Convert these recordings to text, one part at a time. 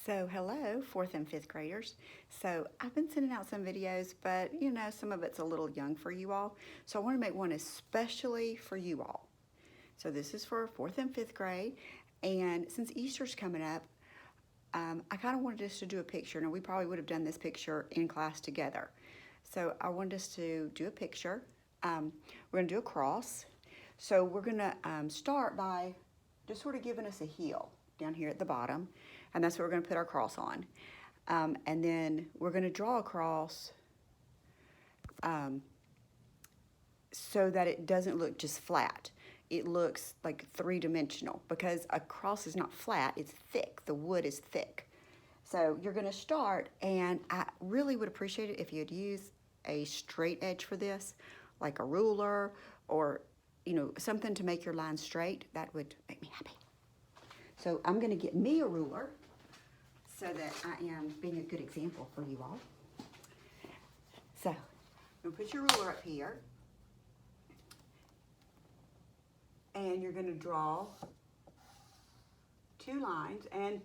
So hello, fourth and fifth graders. So I've been sending out some videos, but some of it's a little young for you all. So I want to make one especially for you all. So this is for fourth and fifth grade. And since Easter's coming up, I kind of wanted us to do a picture. Now we probably would have done this picture in class together. So I wanted us to do a picture. We're going to do a cross. So we're going to start by just sort of giving us a heel down here at the bottom. And that's what we're going to put our cross on. And then we're going to draw a cross so that it doesn't look just flat. It looks like three-dimensional because a cross is not flat, it's thick. The wood is thick. So you're going to start, and I really would appreciate it if you'd use a straight edge for this, like a ruler or something to make your line straight. That would make me happy. So I'm going to get me a ruler so that I am being a good example for you all. So I'm going to put your ruler up here. And you're going to draw two lines. And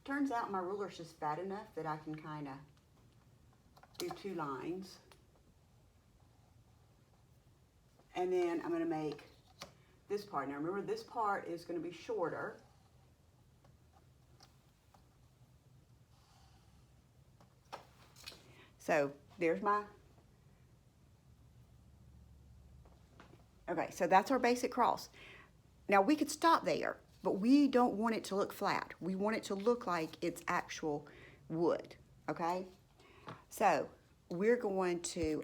turns out my ruler's just fat enough that I can kind of do two lines. And then I'm going to make this part. Now remember, this part is going to be shorter. So there's my, okay, so that's our basic cross. Now we could stop there, but we don't want it to look flat. We want it to look like it's actual wood, okay? So we're going to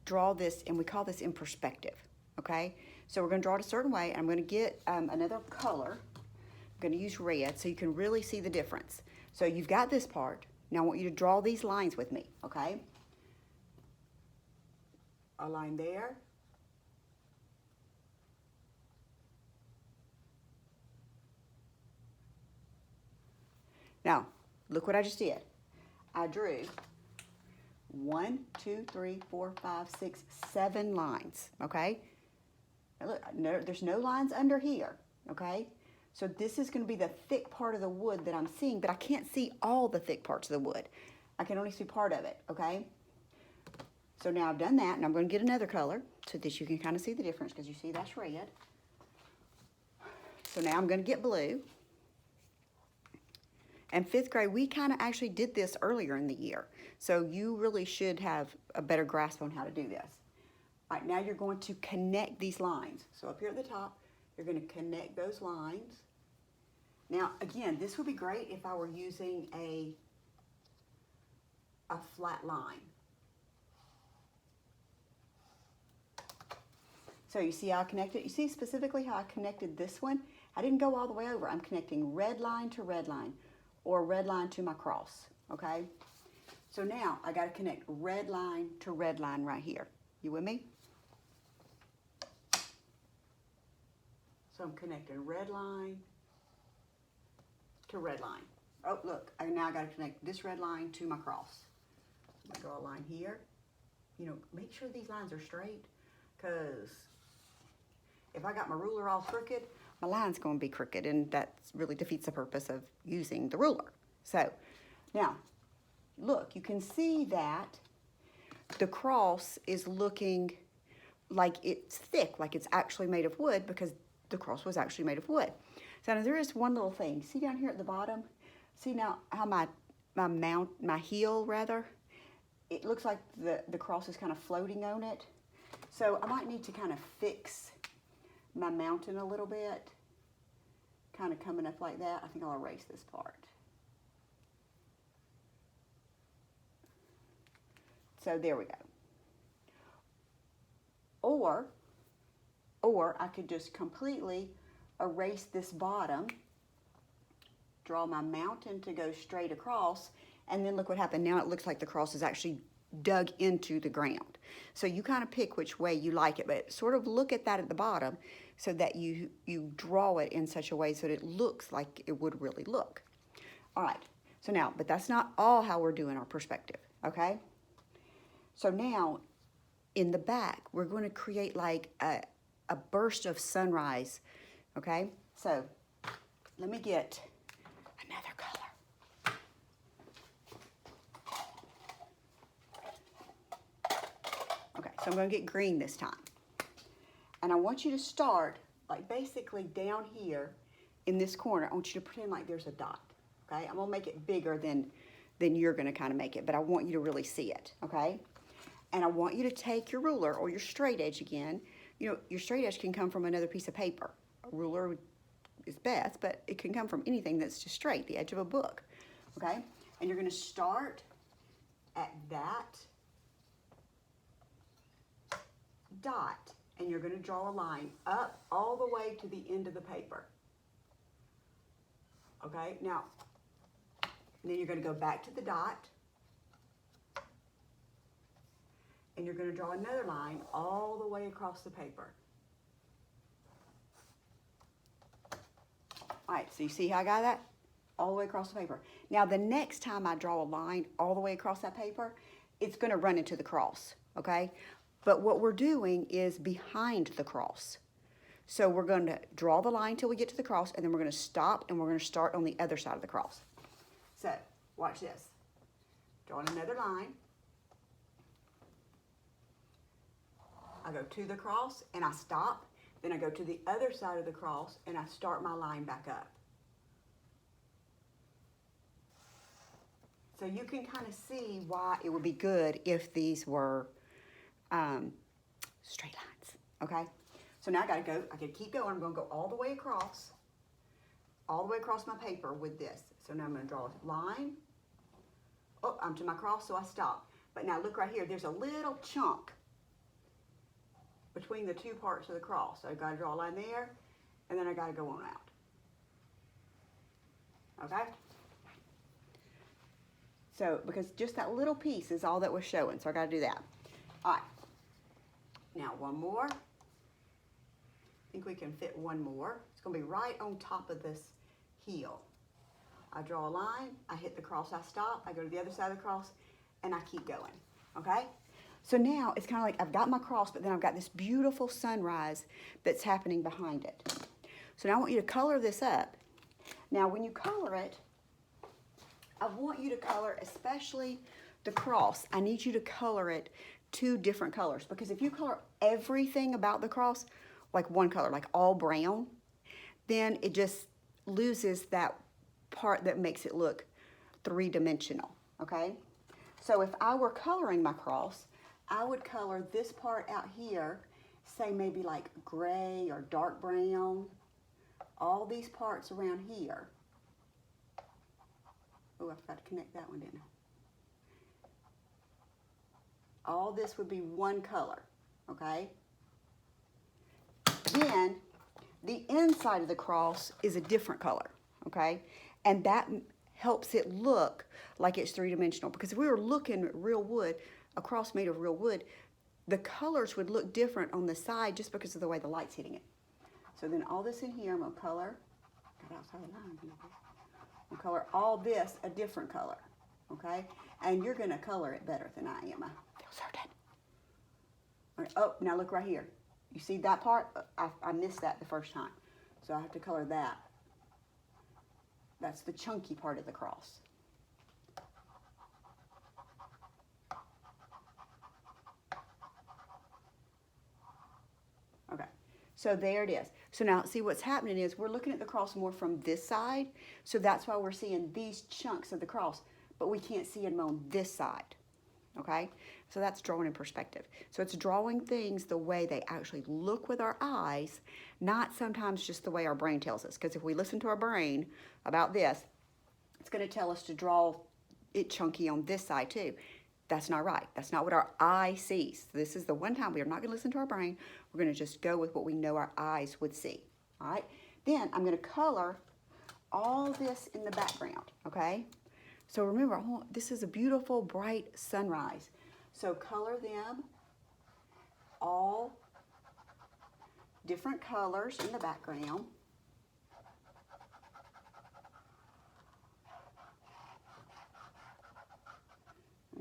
draw this, and we call this in perspective, okay? So we're gonna draw it a certain way. I'm gonna get another color. I'm gonna use red so you can really see the difference. So you've got this part. Now I want you to draw these lines with me, okay? A line there. Now, look what I just did. I drew 1, 2, 3, 4, 5, 6, 7 lines, okay? Now look, there's no lines under here, okay? So this is going to be the thick part of the wood that I'm seeing, but I can't see all the thick parts of the wood. I can only see part of it, okay? So now I've done that, and I'm going to get another color so that you can kind of see the difference, because you see that's red. So now I'm going to get blue. And fifth grade, we kind of actually did this earlier in the year. So you really should have a better grasp on how to do this. All right, now you're going to connect these lines. So up here at the top, you're going to connect those lines. Now, again, this would be great if I were using a flat line. So you see how I connected? You see specifically how I connected this one? I didn't go all the way over. I'm connecting red line to red line, or red line to my cross, okay? So now I gotta connect red line to red line right here. You with me? So I'm connecting red line to red line. Oh, look, I now gotta connect this red line to my cross. I'm gonna draw a line here. Make sure these lines are straight, because if I got my ruler all crooked, my line's going to be crooked, and that really defeats the purpose of using the ruler. So now, look, you can see that the cross is looking like it's thick, like it's actually made of wood, because the cross was actually made of wood. So now there is one little thing. See down here at the bottom? See now how my heel, it looks like the cross is kind of floating on it. So I might need to kind of fix my mountain a little bit, kind of coming up like that. I think I'll erase this part. So there we go. Or I could just completely erase this bottom, draw my mountain to go straight across, and then look what happened. Now it looks like the cross is actually dug into the ground. So you kind of pick which way you like it, but sort of look at that at the bottom so that you draw it in such a way so that it looks like it would really look. All right, so now, but that's not all how we're doing our perspective, okay? So now, in the back, we're going to create like a burst of sunrise, okay? So let me get another color. Okay, so I'm going to get green this time. And I want you to start, like basically down here in this corner. I want you to pretend like there's a dot, okay? I'm going to make it bigger than you're going to kind of make it, but I want you to really see it, okay? And I want you to take your ruler or your straight edge again. You know, your straight edge can come from another piece of paper. A ruler is best, but it can come from anything that's just straight, the edge of a book, okay? And you're going to start at that dot, and you're going to draw a line up all the way to the end of the paper, okay? Now, then you're going to go back to the dot, and you're going to draw another line all the way across the paper. All right, so you see how I got that? All the way across the paper. Now, the next time I draw a line all the way across that paper, it's going to run into the cross, okay? But what we're doing is behind the cross. So we're going to draw the line till we get to the cross, and then we're going to stop, and we're going to start on the other side of the cross. So, watch this. Drawing another line. I go to the cross, and I stop. Then I go to the other side of the cross, and I start my line back up. So you can kind of see why it would be good if these were straight lines, okay? So now I gotta keep going. I'm gonna go all the way across my paper with this. So now I'm gonna draw a line. Oh, I'm to my cross, so I stop. But now look right here, there's a little chunk between the two parts of the cross. So I've got to draw a line there, and then I got to go on out. Okay? So, because just that little piece is all that was showing, so I got to do that. All right. Now, one more. I think we can fit one more. It's going to be right on top of this heel. I draw a line, I hit the cross, I stop, I go to the other side of the cross, and I keep going. Okay? So now it's kind of like I've got my cross, but then I've got this beautiful sunrise that's happening behind it. So now I want you to color this up. Now when you color it, I want you to color especially the cross. I need you to color it two different colors, because if you color everything about the cross like one color, like all brown, then it just loses that part that makes it look three-dimensional, okay? So if I were coloring my cross, I would color this part out here, say maybe like gray or dark brown, all these parts around here. Oh, I forgot to connect that one, didn't I? All this would be one color, okay? Then the inside of the cross is a different color, okay? And that helps it look like it's three-dimensional, because if we were looking at real wood, a cross made of real wood, the colors would look different on the side just because of the way the light's hitting it. So then all this in here, I'm gonna color, got outside the line here. I'm gonna color all this a different color, okay? And you're gonna color it better than I am, I feel certain. All right, oh, now look right here. You see that part? I missed that the first time. So I have to color that. That's the chunky part of the cross. Okay, so there it is. So now see what's happening is we're looking at the cross more from this side. So that's why we're seeing these chunks of the cross, but we can't see them on this side. Okay, so that's drawing in perspective. So it's drawing things the way they actually look with our eyes, not sometimes just the way our brain tells us. Because if we listen to our brain about this, it's going to tell us to draw it chunky on this side too. That's not right. That's not what our eye sees. This is the one time we are not going to listen to our brain. We're going to just go with what we know our eyes would see. All right. Then I'm going to color all this in the background. Okay. So remember, this is a beautiful, bright sunrise. So color them all different colors in the background.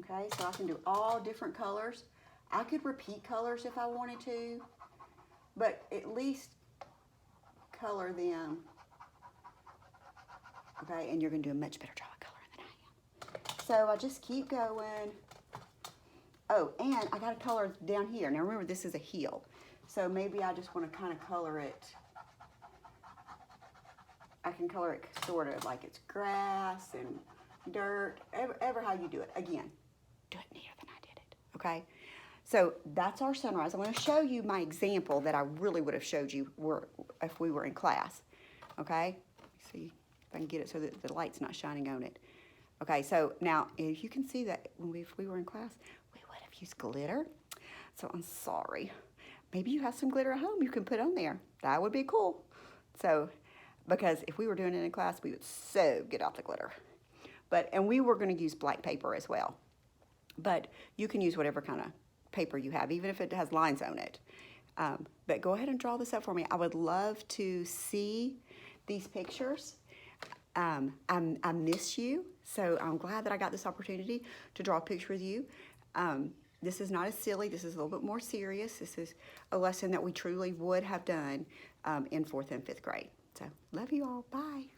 Okay, so I can do all different colors. I could repeat colors if I wanted to, but at least color them okay? And you're gonna do a much better job of coloring than I am. So I just keep going. Oh, and I gotta color down here. Now remember, this is a heel. So maybe I just wanna kind of color it. I can color it sort of like it's grass and dirt, ever how you do it. Again, do it neater than I did it, okay? So that's our sunrise. I'm gonna show you my example that I really would have showed you if we were in class, okay? Let's see if I can get it so that the light's not shining on it. Okay, so now if you can see that if we were in class, we would have used glitter. So I'm sorry. Maybe you have some glitter at home you can put on there. That would be cool. So, because if we were doing it in class, we would so get out the glitter. And we were gonna use black paper as well. But you can use whatever kind of paper you have, even if it has lines on it. But go ahead and draw this up for me. I would love to see these pictures. I miss you, so I'm glad that I got this opportunity to draw a picture with you. This is not as silly. This is a little bit more serious. This is a lesson that we truly would have done in 4th and 5th grade. So love you all. Bye.